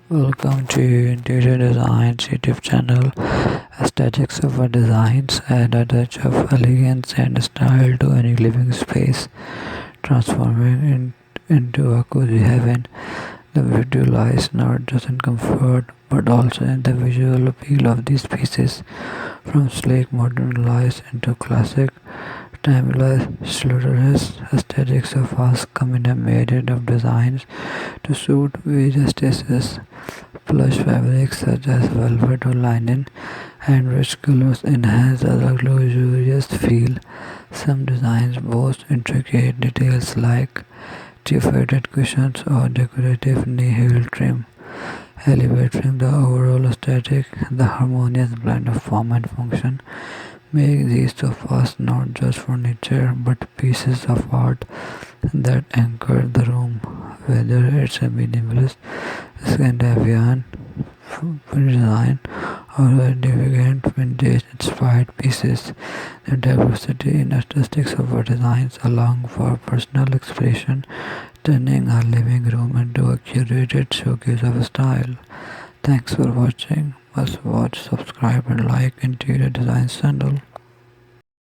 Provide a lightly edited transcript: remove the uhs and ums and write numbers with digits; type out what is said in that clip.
Welcome to Interior Designs YouTube channel. Aesthetics of our designs add a touch of elegance and style to any living space, transforming it into a cozy heaven. The beauty lies not just in comfort but also in the visual appeal of these pieces, from sleek modern lights into classic timeless slaughterous aesthetics of us come in a myriad of designs to suit various tastes. Plush fabrics such as velvet or linen and rich colors enhance a luxurious feel. Some designs boast intricate details like two-faded cushions or decorative knee-heel trim, elevating the overall aesthetic. The harmonious blend of form and function make these sofas not just furniture but pieces of art that anchor the room. Whether it's a minimalist Scandinavian design or extravagant vintage-inspired pieces, the diversity in aesthetics of our designs allow for personal expression, turning our living room into a curated showcase of style. Thanks for watching. Must watch, subscribe, and like Interior Design channel.